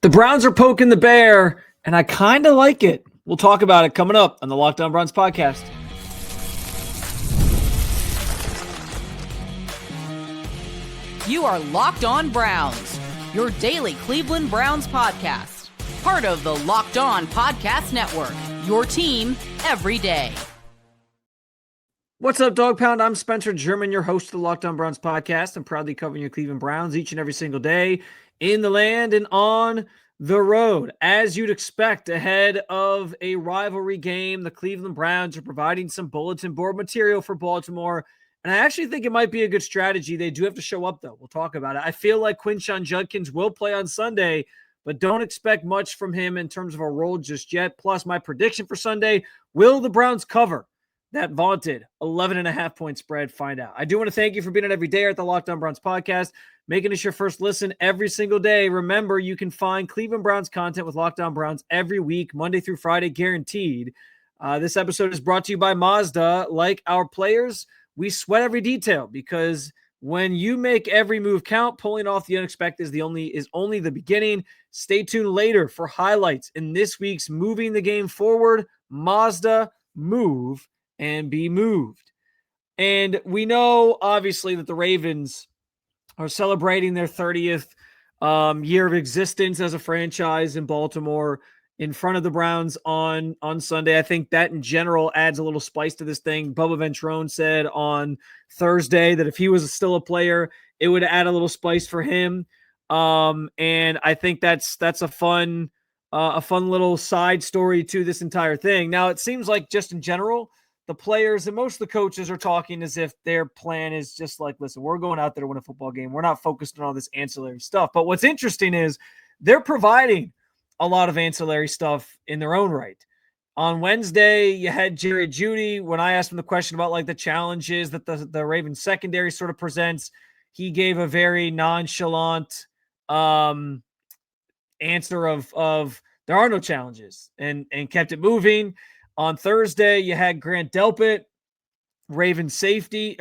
The Browns are poking the bear, and I kind of like it. We'll talk about it coming up on the Locked On Browns podcast. You are Locked On Browns, your daily Cleveland Browns podcast. Part of the Locked On Podcast Network, your team every day. What's up, Dog Pound? I'm Spencer German, your host of the Locked On Browns podcast. I'm proudly covering your Cleveland Browns each and every single day in the land and on the road. As you'd expect, ahead of a rivalry game, the Cleveland Browns are providing some bulletin board material for Baltimore, and I actually think it might be a good strategy. They do have to show up, though. We'll talk about it. I feel like Quinton Judkins will play on Sunday, but don't expect much from him in terms of a role just yet. Plus, my prediction for Sunday, will the Browns cover that vaunted 11.5-point spread? Find out. I do want to thank you for being on every day at the Locked On Browns podcast, making this your first listen every single day. Remember, you can find Cleveland Browns content with Locked On Browns every week, Monday through Friday, guaranteed. This episode is brought to you by Mazda. Like our players, we sweat every detail, because when you make every move count, pulling off the unexpected is only the beginning. Stay tuned later for highlights in this week's Moving the Game Forward. Mazda, move and be moved. And we know, obviously, that the Ravens are celebrating their 30th year of existence as a franchise in Baltimore in front of the Browns on Sunday. I think that in general adds a little spice to this thing. Bubba Ventrone said on Thursday that if he was still a player, it would add a little spice for him. And I think that's a fun little side story to this entire thing. Now, it seems like just in general, the players and most of the coaches are talking as if their plan is just like, listen, we're going out there to win a football game. We're not focused on all this ancillary stuff. But what's interesting is they're providing a lot of ancillary stuff in their own right. On Wednesday, you had Jeudy. When I asked him the question about like the challenges that the Ravens secondary sort of presents, he gave a very nonchalant answer of there are no challenges and kept it moving. On Thursday, you had Grant Delpit, Browns safety,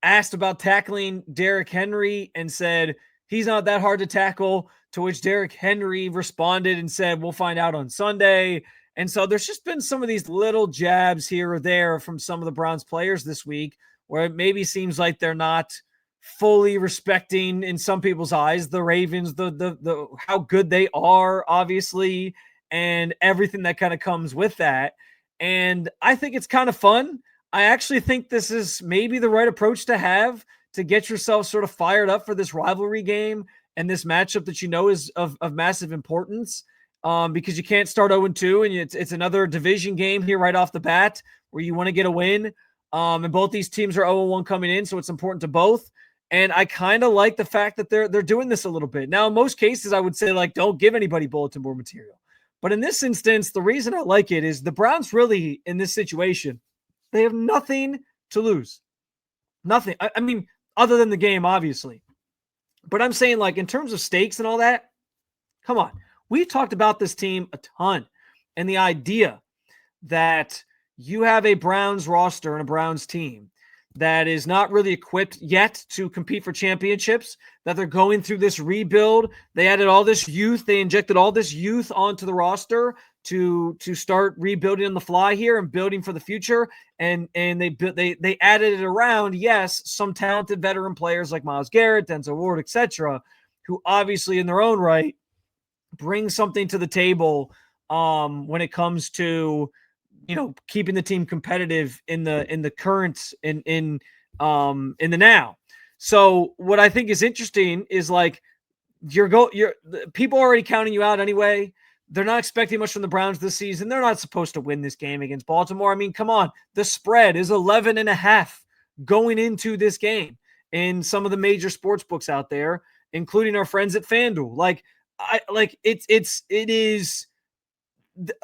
asked about tackling Derrick Henry and said, he's not that hard to tackle, to which Derrick Henry responded and said, we'll find out on Sunday. And so there's just been some of these little jabs here or there from some of the Browns players this week, where it maybe seems like they're not fully respecting, in some people's eyes, the Ravens, the how good they are, obviously, and everything that kind of comes with that. And I think it's kind of fun. I actually think this is maybe the right approach to have to get yourself sort of fired up for this rivalry game and this matchup that you know is of massive importance, because you can't start 0-2, and it's another division game here right off the bat where you want to get a win. And both these teams are 0-1 coming in, so it's important to both. And I kind of like the fact that they're doing this a little bit. Now, in most cases, I would say, like, don't give anybody bulletin board material. But in this instance, the reason I like it is the Browns really, in this situation, they have nothing to lose. Nothing. I mean, other than the game, obviously. But I'm saying, like, in terms of stakes and all that, come on. We've talked about this team a ton. And the idea that you have a Browns roster and a Browns team that is not really equipped yet to compete for championships, that they're going through this rebuild. They added all this youth. They injected all this youth onto the roster to start rebuilding on the fly here and building for the future. And they added it around, yes, some talented veteran players like Myles Garrett, Denzel Ward, etc., who obviously in their own right bring something to the table when it comes to, you know, keeping the team competitive in the current in the now. So what I think is interesting is, like, people are already counting you out anyway. They're not expecting much from the Browns this season. They're not supposed to win this game against Baltimore. I mean, come on. The spread is 11.5 going into this game in some of the major sports books out there, including our friends at FanDuel. It is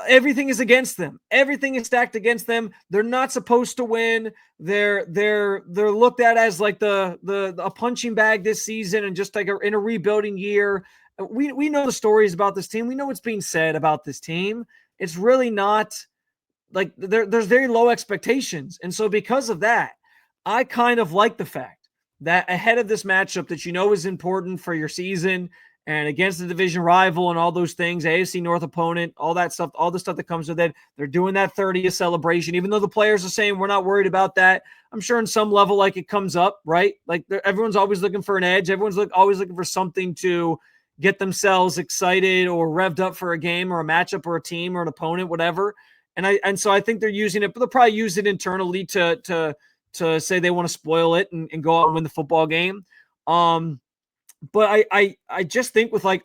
everything is against them. Everything is stacked against them. They're not supposed to win. They're looked at as like a punching bag this season, and just like in a rebuilding year. We know the stories about this team. We know what's being said about this team. It's really not like there's very low expectations. And so because of that, I kind of like the fact that ahead of this matchup that you know is important for your season and against the division rival and all those things, AFC North opponent, all that stuff, all the stuff that comes with it. They're doing that 30th celebration, even though the players are saying we're not worried about that. I'm sure in some level, like, it comes up, right? Like, everyone's always looking for an edge. Everyone's always looking for something to get themselves excited or revved up for a game or a matchup or a team or an opponent, whatever. And so I think they're using it, but they'll probably use it internally to say they want to spoil it and go out and win the football game. But I just think with like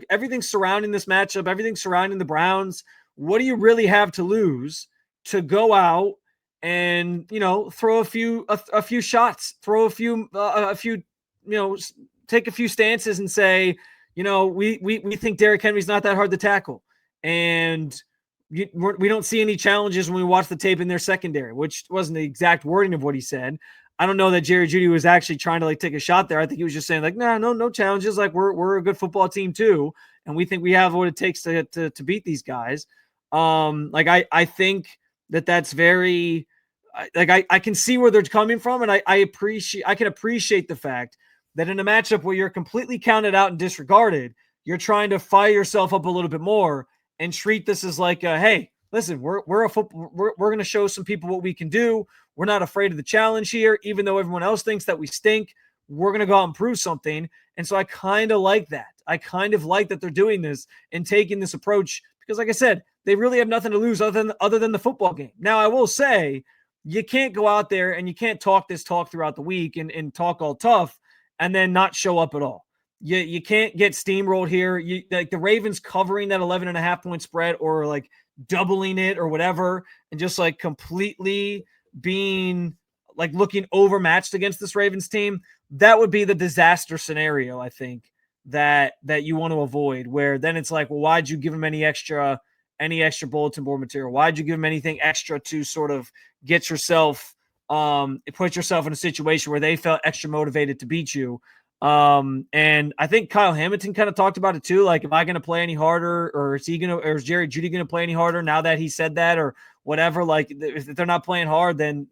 everything surrounding this matchup, everything surrounding the Browns, what do you really have to lose to go out and, throw a few shots, throw a few, take a few stances and say, we think Derrick Henry's not that hard to tackle. And we don't see any challenges when we watch the tape in their secondary, which wasn't the exact wording of what he said. I don't know that Jeudy was actually trying to like take a shot there. I think he was just saying like, no challenges. Like we're a good football team too. And we think we have what it takes to beat these guys. I think that's very, I can see where they're coming from. And I can appreciate the fact that in a matchup where you're completely counted out and disregarded, you're trying to fire yourself up a little bit more and treat this as like, hey, listen, we're going to show some people what we can do. We're not afraid of the challenge here, even though everyone else thinks that we stink. We're going to go out and prove something. And so I kind of like that. I kind of like that they're doing this and taking this approach because, like I said, they really have nothing to lose other than the football game. Now, I will say you can't go out there and you can't talk this talk throughout the week and talk all tough and then not show up at all. You can't get steamrolled here. Like the Ravens covering that 11.5-point spread or like doubling it or whatever and just like completely being like looking overmatched against this Ravens team, that would be the disaster scenario, I think, that you want to avoid, where then it's like, well, why'd you give them any extra bulletin board material? Why'd you give them anything extra to sort of get yourself, put yourself in a situation where they felt extra motivated to beat you? And I think Kyle Hamilton kind of talked about it too. Like, am I going to play any harder or is Jerry Jeudy going to play any harder now that he said that or whatever? Like if they're not playing hard, then,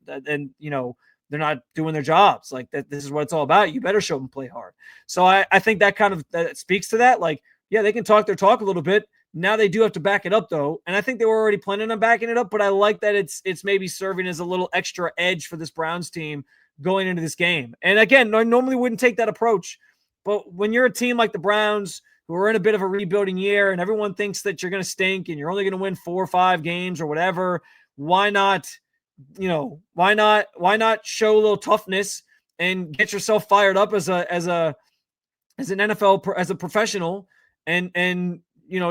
they're not doing their jobs. Like that, this is what it's all about. You better show them play hard. So I think that kind of that speaks to that. Like, yeah, they can talk their talk a little bit. Now they do have to back it up though. And I think they were already planning on backing it up, but I like that it's maybe serving as a little extra edge for this Browns team going into this game. And again, I normally wouldn't take that approach, but when you're a team like the Browns who are in a bit of a rebuilding year and everyone thinks that you're going to stink and you're only going to win 4 or 5 games or whatever, why not show a little toughness and get yourself fired up as an NFL, as a professional and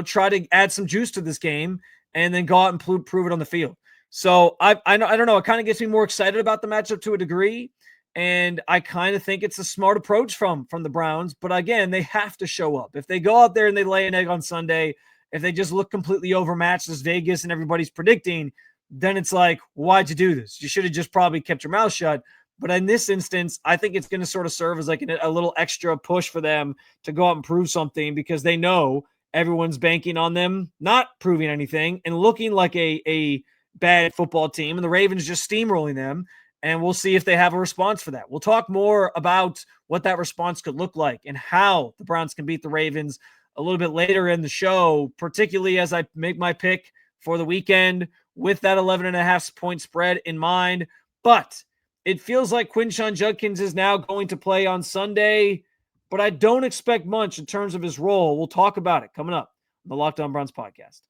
try to add some juice to this game and then go out and prove it on the field. So I don't know. It kind of gets me more excited about the matchup to a degree. And I kind of think it's a smart approach from the Browns. But again, they have to show up. If they go out there and they lay an egg on Sunday, if they just look completely overmatched as Vegas and everybody's predicting, then it's like, why'd you do this? You should have just probably kept your mouth shut. But in this instance, I think it's going to sort of serve as like a little extra push for them to go out and prove something because they know everyone's banking on them not proving anything and looking like a bad football team, and the Ravens just steamrolling them. And we'll see if they have a response for that. We'll talk more about what that response could look like and how the Browns can beat the Ravens a little bit later in the show, particularly as I make my pick for the weekend with that 11.5-point spread in mind. But it feels like Quinton Judkins is now going to play on Sunday, but I don't expect much in terms of his role. We'll talk about it coming up on the Locked On Browns podcast.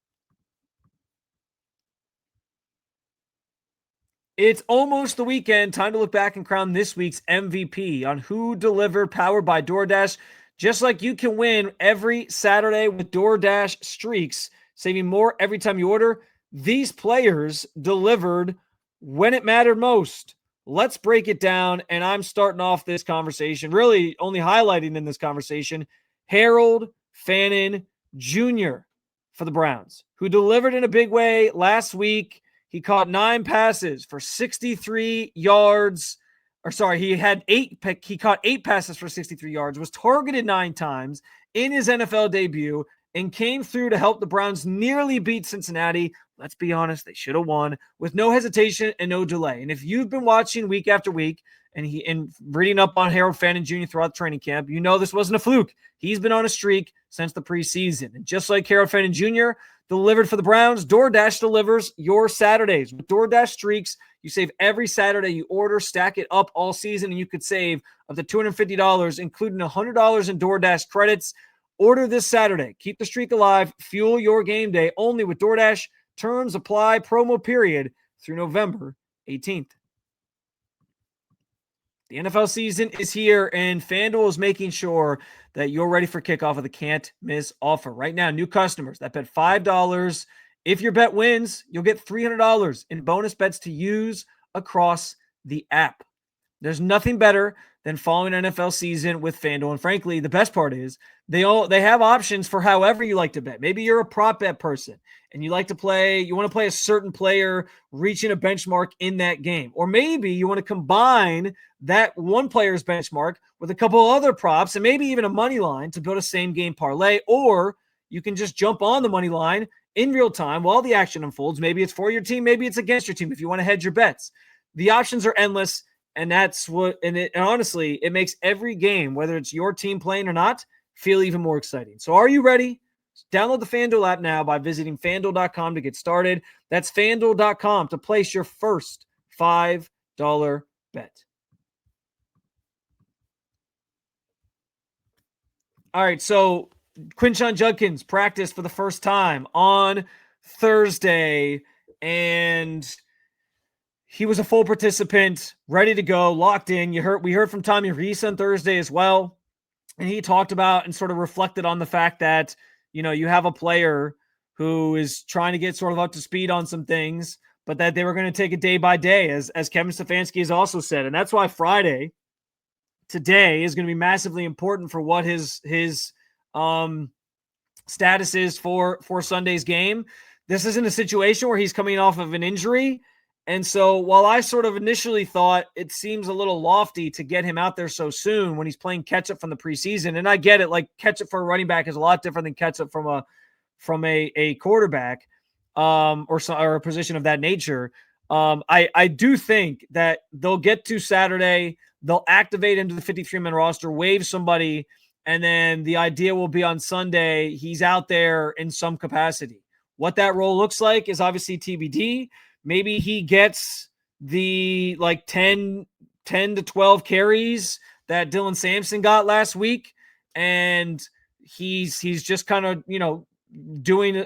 It's almost the weekend. Time to look back and crown this week's MVP on Who Delivered, powered by DoorDash. Just like you can win every Saturday with DoorDash Streaks, saving more every time you order, these players delivered when it mattered most. Let's break it down, and I'm starting off this conversation, really only highlighting in this conversation, Harold Fannin Jr. for the Browns, who delivered in a big way last week. He caught 9 passes for 63 yards. He caught 8 passes for 63 yards, was targeted 9 times in his NFL debut, and came through to help the Browns nearly beat Cincinnati let's be honest, they should have won with no hesitation and no delay. And if you've been watching week after week and reading up on Harold Fannin Jr. throughout training camp, you know this wasn't a fluke. He's been on a streak since the preseason. And just like Harold Fannin Jr. delivered for the Browns, DoorDash delivers your Saturdays. With DoorDash Streaks, you save every Saturday you order, stack it up all season, and you could save up to $250, including $100 in DoorDash credits. Order this Saturday. Keep the streak alive. Fuel your game day only with DoorDash. Terms apply. Promo period through November 18th. The NFL season is here, and FanDuel is making sure that you're ready for kickoff with a can't-miss offer. Right now, new customers that bet $5, if your bet wins, you'll get $300 in bonus bets to use across the app. There's nothing better than following NFL season with FanDuel, and frankly, the best part is they have options for however you like to bet. Maybe you're a prop bet person, and you want to play a certain player reaching a benchmark in that game. Or maybe you want to combine that one player's benchmark with a couple other props and maybe even a money line to build a same game parlay. Or you can just jump on the money line in real time while the action unfolds. Maybe it's for your team, maybe it's against your team if you want to hedge your bets. The options are endless, and honestly, it makes every game, whether it's your team playing or not, feel even more exciting. So are you ready? Download the FanDuel app now by visiting FanDuel.com to get started. That's FanDuel.com to place your first $5 bet. All right, so Quinton Judkins practiced for the first time on Thursday, and he was a full participant, ready to go, locked in. We heard from Tommy Reese on Thursday as well, and he talked about and sort of reflected on the fact that, you have a player who is trying to get sort of up to speed on some things, but that they were going to take it day by day, as Kevin Stefanski has also said. And that's why Friday, today, is going to be massively important for what his status is for Sunday's game. This isn't a situation where he's coming off of an injury. And so while I sort of initially thought it seems a little lofty to get him out there so soon when he's playing catch-up from the preseason, and I get it, like catch-up for a running back is a lot different than catch-up from a quarterback or a position of that nature. I do think that they'll get to Saturday, they'll activate him to the 53-man roster, waive somebody, and then the idea will be on Sunday he's out there in some capacity. What that role looks like is obviously TBD. Maybe he gets the 10 to 12 carries that Dylan Sampson got last week, and he's just kind of,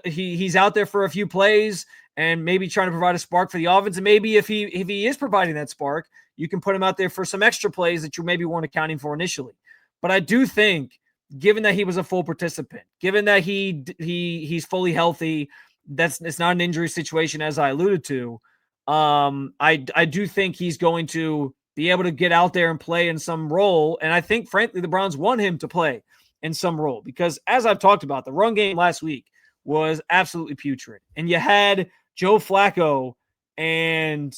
he's out there for a few plays and maybe trying to provide a spark for the offense. And maybe if he is providing that spark, you can put him out there for some extra plays that you maybe weren't accounting for initially. But I do think, given that he was a full participant, given that he's fully healthy, it's not an injury situation, as I alluded to. I do think he's going to be able to get out there and play in some role. And I think, frankly, the Browns want him to play in some role because, as I've talked about, the run game last week was absolutely putrid. And you had Joe Flacco and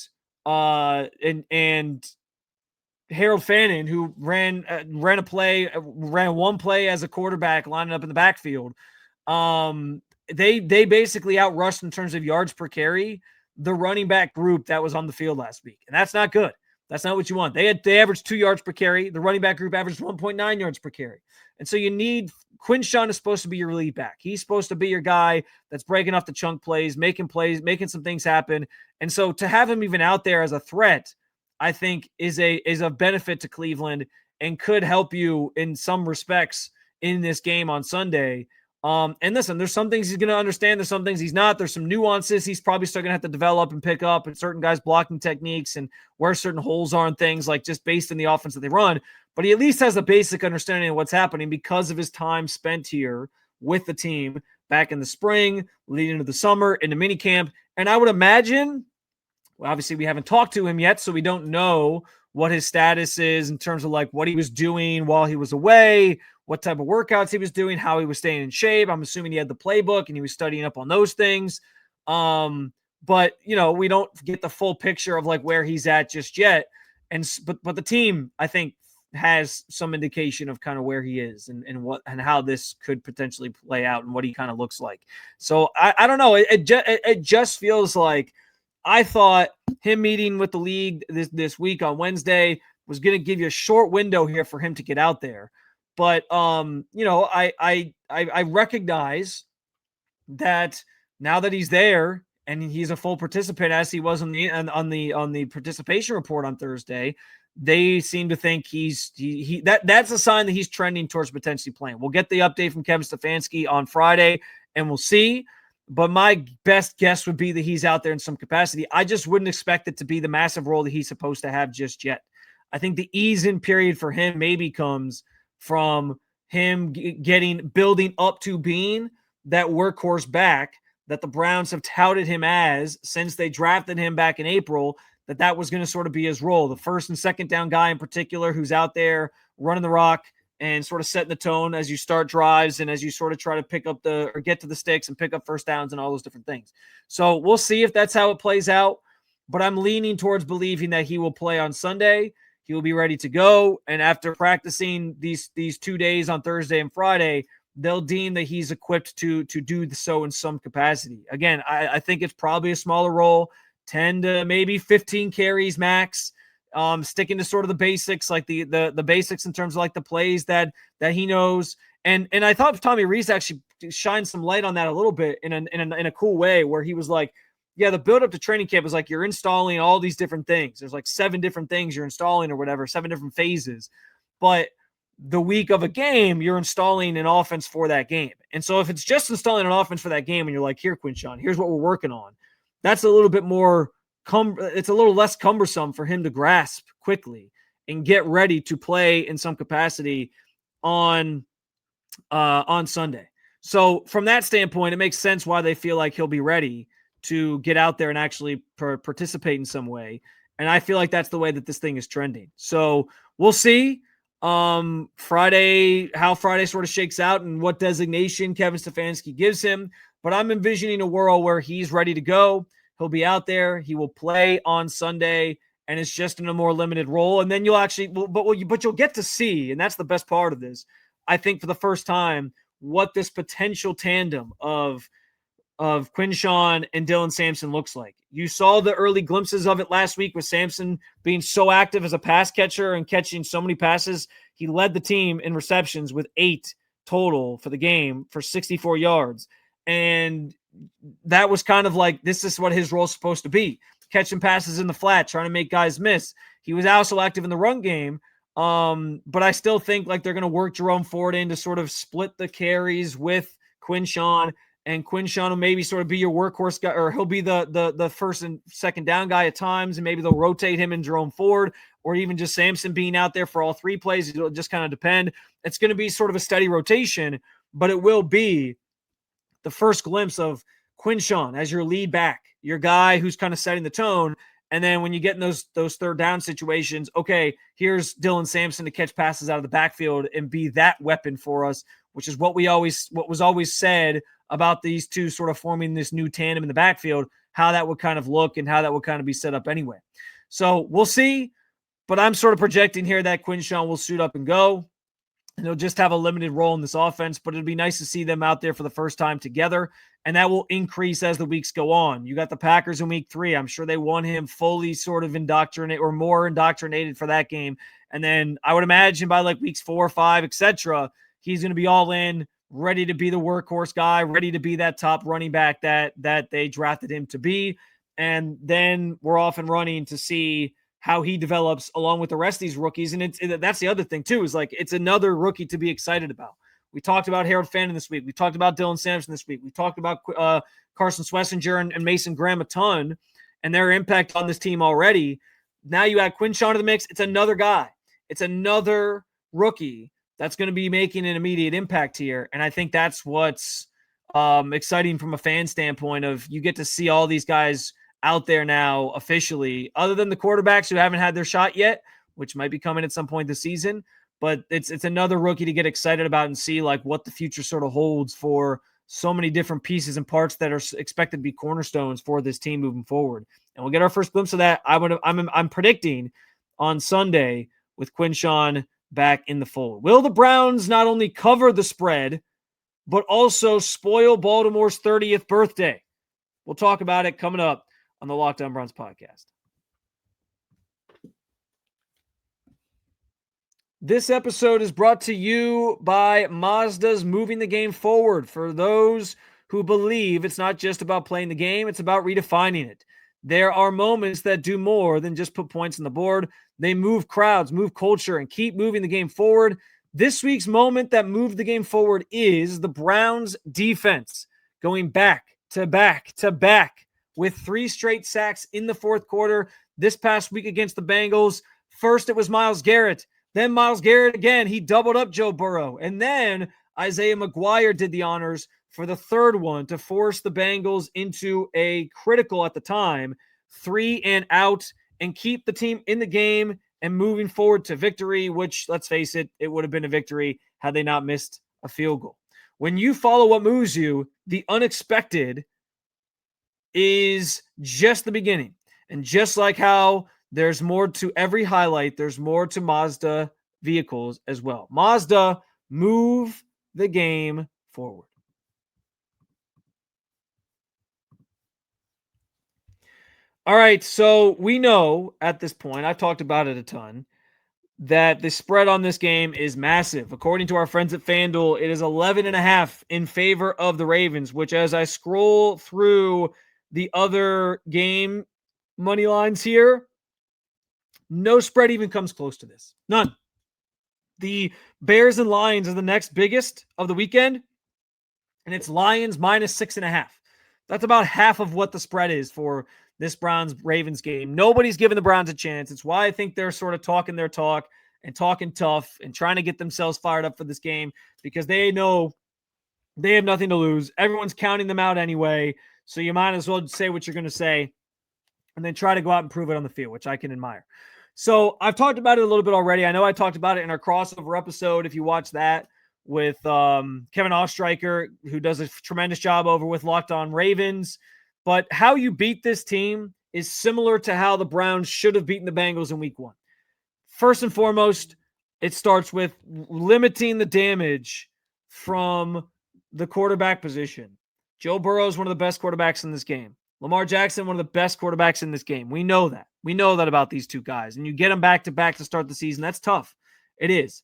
Harold Fannin, who ran one play as a quarterback lining up in the backfield. They basically outrushed in terms of yards per carry the running back group that was on the field last week. And that's not good. That's not what you want. They averaged 2 yards per carry. The running back group averaged 1.9 yards per carry. And so you need Quinton is supposed to be your lead back. He's supposed to be your guy that's breaking off the chunk plays, making some things happen. And so to have him even out there as a threat, I think is a benefit to Cleveland and could help you in some respects in this game on Sunday. And listen, there's some things he's going to understand. There's some things he's not. There's some nuances he's probably still going to have to develop and pick up, and certain guys' blocking techniques and where certain holes are and things, like just based on the offense that they run. But he at least has a basic understanding of what's happening because of his time spent here with the team back in the spring, leading into the summer, into minicamp. And I would imagine, well, obviously we haven't talked to him yet, so we don't know what his status is in terms of what he was doing while he was away, what type of workouts he was doing, how he was staying in shape. I'm assuming he had the playbook and he was studying up on those things. But we don't get the full picture of where he's at just yet. But the team, I think, has some indication of kind of where he is and how this could potentially play out and what he kind of looks like. So I don't know. It just feels like I thought him meeting with the league this week on Wednesday was going to give you a short window here for him to get out there. But I recognize that now that he's there and he's a full participant, as he was on the participation report on Thursday, they seem to think that's a sign that he's trending towards potentially playing. We'll get the update from Kevin Stefanski on Friday, and we'll see. But my best guess would be that he's out there in some capacity. I just wouldn't expect it to be the massive role that he's supposed to have just yet. I think the ease-in period for him maybe comes from him building up to being that workhorse back that the Browns have touted him as since they drafted him back in April, that was going to sort of be his role. The first and second down guy in particular who's out there running the rock and sort of setting the tone as you start drives and as you sort of try to pick up or get to the sticks and pick up first downs and all those different things. So we'll see if that's how it plays out, but I'm leaning towards believing that he will play on Sunday. He will be ready to go. And after practicing these 2 days on Thursday and Friday, they'll deem that he's equipped to do so in some capacity. Again, I think it's probably a smaller role, 10 to maybe 15 carries max. Sticking to sort of the basics, like the basics in terms of like the plays that he knows. And I thought Tommy Rees actually shined some light on that a little bit in a cool way, where he was like, yeah, the build up to training camp is like you're installing all these different things. There's like 7 different things you're installing or whatever, 7 different phases. But the week of a game, you're installing an offense for that game. And so if it's just installing an offense for that game and you're like, here, Quinton, here's what we're working on, that's a little bit more it's a little less cumbersome for him to grasp quickly and get ready to play in some capacity on Sunday. So from that standpoint, it makes sense why they feel like he'll be ready to get out there and actually participate in some way. And I feel like that's the way that this thing is trending. So we'll see Friday, how Friday sort of shakes out and what designation Kevin Stefanski gives him. But I'm envisioning a world where he's ready to go. He'll be out there. He will play on Sunday, and it's just in a more limited role. And then you'll actually, but you'll get to see, and that's the best part of this, I think, for the first time, what this potential tandem of Quinton and Dylan Sampson looks like. You saw the early glimpses of it last week with Sampson being so active as a pass catcher and catching so many passes. He led the team in receptions with 8 total for the game for 64 yards. And that was kind of like, this is what his role is supposed to be. Catching passes in the flat, trying to make guys miss. He was also active in the run game. But I still think like they're going to work Jerome Ford in to sort of split the carries with Quinton, and Quinton will maybe sort of be your workhorse guy, or he'll be the first and second down guy at times. And maybe they'll rotate him and Jerome Ford, or even just Sampson being out there for all 3 plays. It'll just kind of depend. It's going to be sort of a steady rotation, but it will be the first glimpse of Quinton as your lead back, your guy who's kind of setting the tone. And then when you get in those third down situations, okay, here's Dylan Sampson to catch passes out of the backfield and be that weapon for us, which is what was always said about these two sort of forming this new tandem in the backfield, how that would kind of look and how that would kind of be set up anyway. So we'll see, but I'm sort of projecting here that Quinton will suit up and go. And they'll just have a limited role in this offense, but it'll be nice to see them out there for the first time together. And that will increase as the weeks go on. You got the Packers in week 3. I'm sure they want him fully sort of indoctrinated or more indoctrinated for that game. And then I would imagine by like weeks 4 or 5, etc., he's going to be all in, ready to be the workhorse guy, ready to be that top running back that they drafted him to be. And then we're off and running to see how he develops along with the rest of these rookies. And that's the other thing too, is like, it's another rookie to be excited about. We talked about Harold Fannin this week. We talked about Dylan Sampson this week. We talked about Carson Schlesinger and Mason Graham a ton and their impact on this team already. Now you add Quinton to the mix. It's another guy. It's another rookie that's going to be making an immediate impact here. And I think that's what's exciting from a fan standpoint of you get to see all these guys out there now officially, other than the quarterbacks who haven't had their shot yet, which might be coming at some point this season. But it's another rookie to get excited about and see like what the future sort of holds for so many different pieces and parts that are expected to be cornerstones for this team moving forward. And we'll get our first glimpse of that. I'm predicting on Sunday with Quinton back in the fold? Will the Browns not only cover the spread, but also spoil Baltimore's 30th birthday? We'll talk about it coming up on the Locked On Browns podcast. This episode is brought to you by Mazda's Moving the Game Forward. For those who believe it's not just about playing the game, it's about redefining it. There are moments that do more than just put points on the board. They move crowds, move culture, and keep moving the game forward. This week's moment that moved the game forward is the Browns defense going back to back to back with 3 straight sacks in the fourth quarter this past week against the Bengals. First, it was Myles Garrett. Then Myles Garrett again. He doubled up Joe Burrow. And then Isaiah McGuire did the honors for the third one to force the Bengals into a critical at the time 3 and out and keep the team in the game and moving forward to victory, which, let's face it, it would have been a victory had they not missed a field goal. When you follow what moves you, the unexpected is just the beginning. And just like how there's more to every highlight, there's more to Mazda vehicles as well. Mazda, move the game forward. All right, so we know at this point, I've talked about it a ton, that the spread on this game is massive. According to our friends at FanDuel, it is 11.5 in favor of the Ravens, which as I scroll through the other game money lines here, no spread even comes close to this. None. The Bears and Lions are the next biggest of the weekend, and it's Lions minus 6.5. That's about half of what the spread is for this Browns-Ravens game. Nobody's giving the Browns a chance. It's why I think they're sort of talking their talk and talking tough and trying to get themselves fired up for this game because they know they have nothing to lose. Everyone's counting them out anyway, so you might as well say what you're going to say and then try to go out and prove it on the field, which I can admire. So I've talked about it a little bit already. I know I talked about it in our crossover episode. If you watch that with Kevin Ostreicher, who does a tremendous job over with Locked On Ravens. But how you beat this team is similar to how the Browns should have beaten the Bengals in week 1. First and foremost, it starts with limiting the damage from the quarterback position. Joe Burrow is one of the best quarterbacks in this game. Lamar Jackson, one of the best quarterbacks in this game. We know that. We know that about these two guys. And you get them back-to-back to start the season. That's tough. It is.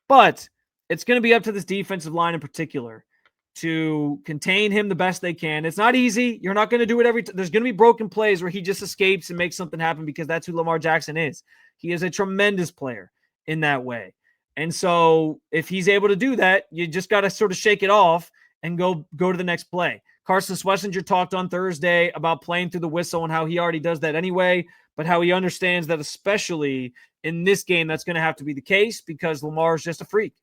But it's going to be up to this defensive line in particular to contain him the best they can. It's not easy. You're not going to do it every time. There's going to be broken plays where he just escapes and makes something happen because that's who Lamar Jackson is. He is a tremendous player in that way. And so if he's able to do that, you just got to sort of shake it off and go to the next play. Carson Schlesinger talked on Thursday about playing through the whistle and how he already does that anyway, but how he understands that especially in this game, that's going to have to be the case because Lamar is just a freak.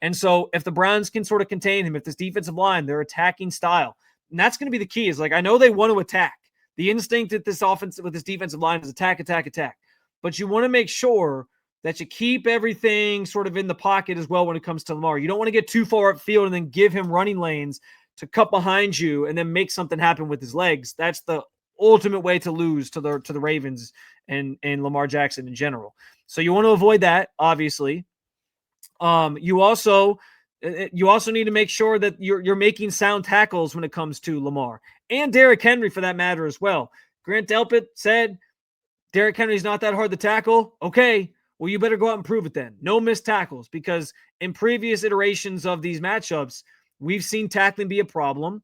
And so if the Browns can sort of contain him, if this defensive line, their attacking style, and that's going to be the key is like, I know they want to attack. The instinct at this offense with this defensive line is attack, attack, attack. But you want to make sure that you keep everything sort of in the pocket as well when it comes to Lamar. You don't want to get too far upfield and then give him running lanes to cut behind you and then make something happen with his legs. That's the ultimate way to lose to the Ravens and Lamar Jackson in general. So you want to avoid that, obviously. You also need to make sure that you're making sound tackles when it comes to Lamar and Derrick Henry for that matter as well. Grant Delpit said Derrick Henry's not that hard to tackle. Okay, well, you better go out and prove it then. No missed tackles, because in previous iterations of these matchups, we've seen tackling be a problem,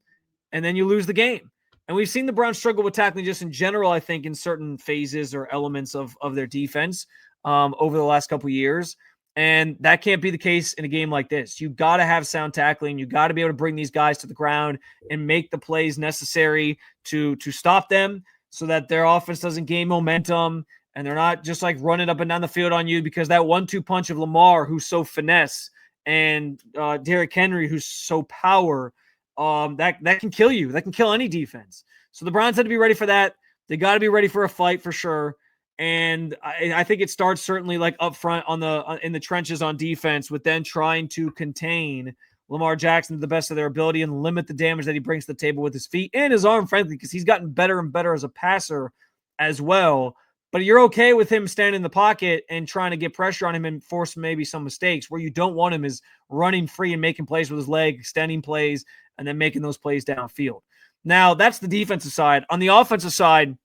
and then you lose the game. And we've seen the Browns struggle with tackling just in general, I think, in certain phases or elements of their defense over the last couple of years. And that can't be the case in a game like this. You got to have sound tackling. You got to be able to bring these guys to the ground and make the plays necessary to stop them so that their offense doesn't gain momentum and they're not just like running up and down the field on you, because that 1-2 punch of Lamar, who's so finesse, and Derrick Henry, who's so power, that can kill you. That can kill any defense. So the Browns had to be ready for that. They got to be ready for a fight for sure. And I think it starts certainly like up front in the trenches on defense with then trying to contain Lamar Jackson to the best of their ability and limit the damage that he brings to the table with his feet and his arm, frankly, because he's gotten better and better as a passer as well. But you're okay with him standing in the pocket and trying to get pressure on him and force maybe some mistakes. Where you don't want him is running free and making plays with his leg, extending plays, and then making those plays downfield. Now, that's the defensive side. On the offensive side,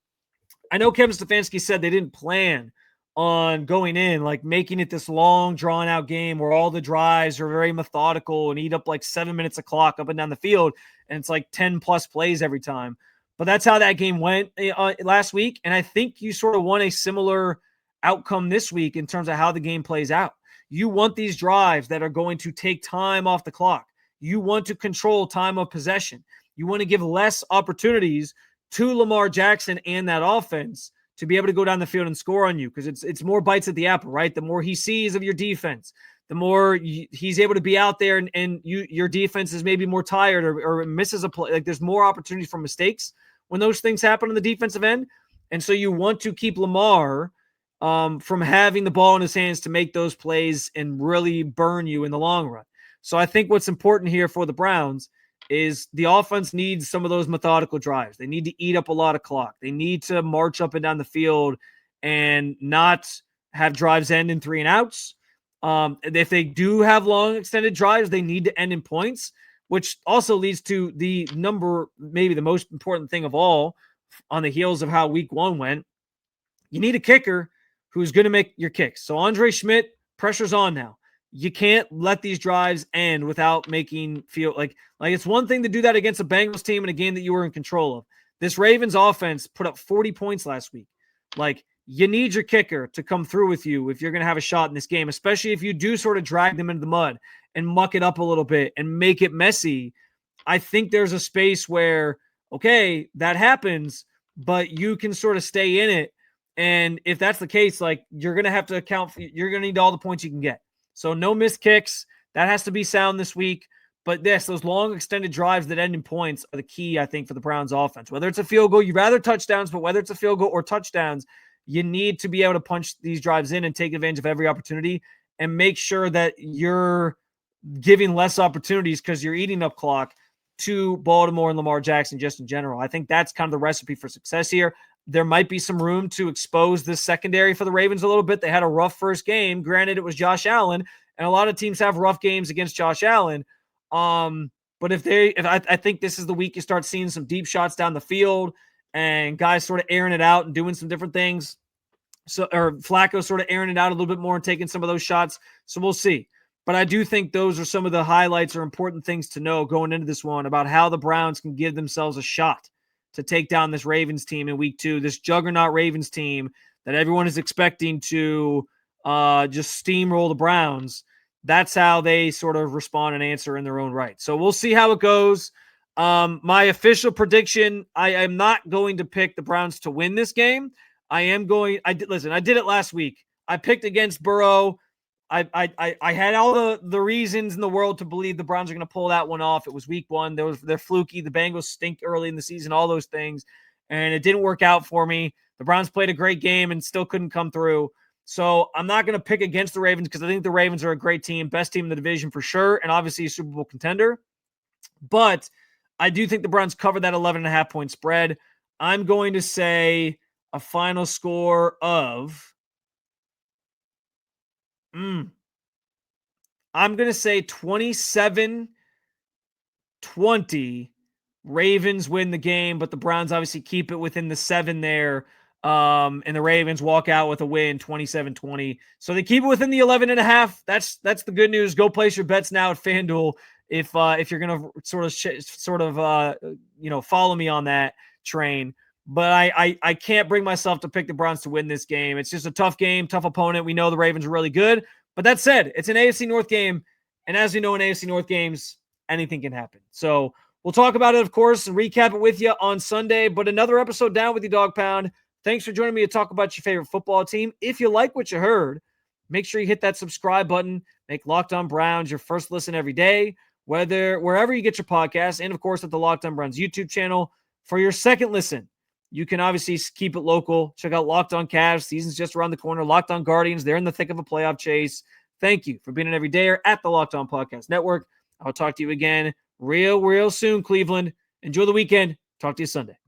I know Kevin Stefanski said they didn't plan on going in, like making it this long, drawn-out game where all the drives are very methodical and eat up like 7 minutes of clock up and down the field, and it's like 10-plus plays every time. But that's how that game went last week, and I think you sort of want a similar outcome this week in terms of how the game plays out. You want these drives that are going to take time off the clock. You want to control time of possession. You want to give less opportunities to Lamar Jackson and that offense to be able to go down the field and score on you, because it's more bites at the apple, right? The more he sees of your defense, the more he's able to be out there, and your defense is maybe more tired or misses a play. Like, there's more opportunities for mistakes when those things happen on the defensive end. And so you want to keep Lamar from having the ball in his hands to make those plays and really burn you in the long run. So I think what's important here for the Browns is the offense needs some of those methodical drives. They need to eat up a lot of clock. They need to march up and down the field and not have drives end in 3 and outs. If they do have long extended drives, they need to end in points, which also leads to the maybe the most important thing of all on the heels of how week 1 went. You need a kicker who's going to make your kicks. So Andre Schmidt, pressure's on now. You can't let these drives end without making feel like it's one thing to do that against a Bengals team in a game that you were in control of. This Ravens offense put up 40 points last week. Like, you need your kicker to come through with you if you're going to have a shot in this game, especially if you do sort of drag them into the mud and muck it up a little bit and make it messy. I think there's a space where, okay, that happens, but you can sort of stay in it. And if that's the case, like, you're going to have to account for, you're going to need all the points you can get. So no missed kicks. That has to be sound this week. But those long extended drives that end in points are the key, I think, for the Browns offense. Whether it's a field goal, you'd rather touchdowns, but whether it's a field goal or touchdowns, you need to be able to punch these drives in and take advantage of every opportunity and make sure that you're giving less opportunities because you're eating up clock to Baltimore and Lamar Jackson just in general. I think that's kind of the recipe for success here. There might be some room to expose this secondary for the Ravens a little bit. They had a rough first game. Granted, it was Josh Allen, and a lot of teams have rough games against Josh Allen. But I think this is the week you start seeing some deep shots down the field and guys sort of airing it out and doing some different things. Or Flacco sort of airing it out a little bit more and taking some of those shots. So we'll see. But I do think those are some of the highlights or important things to know going into this one about how the Browns can give themselves a shot to take down this Ravens team in week 2, this juggernaut Ravens team that everyone is expecting to just steamroll the Browns. That's how they sort of respond and answer in their own right. So we'll see how it goes. My official prediction, I am not going to pick the Browns to win this game. I did it last week. I picked against Burrow. I had all the reasons in the world to believe the Browns are going to pull that one off. It was week 1. They're fluky. The Bengals stink early in the season, all those things. And it didn't work out for me. The Browns played a great game and still couldn't come through. So I'm not going to pick against the Ravens because I think the Ravens are a great team, best team in the division for sure, and obviously a Super Bowl contender. But I do think the Browns cover that 11.5-point spread. I'm going to say a final score of I'm going to say 27-20. Ravens win the game, but the Browns obviously keep it within the 7 there. And the Ravens walk out with a win, 27-20. So they keep it within the 11.5. That's the good news. Go place your bets now at FanDuel if you're going to sort of follow me on that train. But I can't bring myself to pick the Browns to win this game. It's just a tough game, tough opponent. We know the Ravens are really good. But that said, it's an AFC North game. And as we know in AFC North games, anything can happen. So we'll talk about it, of course, and recap it with you on Sunday. But another episode down with you, Dog Pound. Thanks for joining me to talk about your favorite football team. If you like what you heard, make sure you hit that subscribe button. Make Locked On Browns your first listen every day, wherever you get your podcasts, and, of course, at the Locked On Browns YouTube channel. For your second listen, you can obviously keep it local. Check out Locked On Cavs. Season's just around the corner. Locked On Guardians. They're in the thick of a playoff chase. Thank you for being an everydayer at the Locked On Podcast Network. I'll talk to you again real soon, Cleveland. Enjoy the weekend. Talk to you Sunday.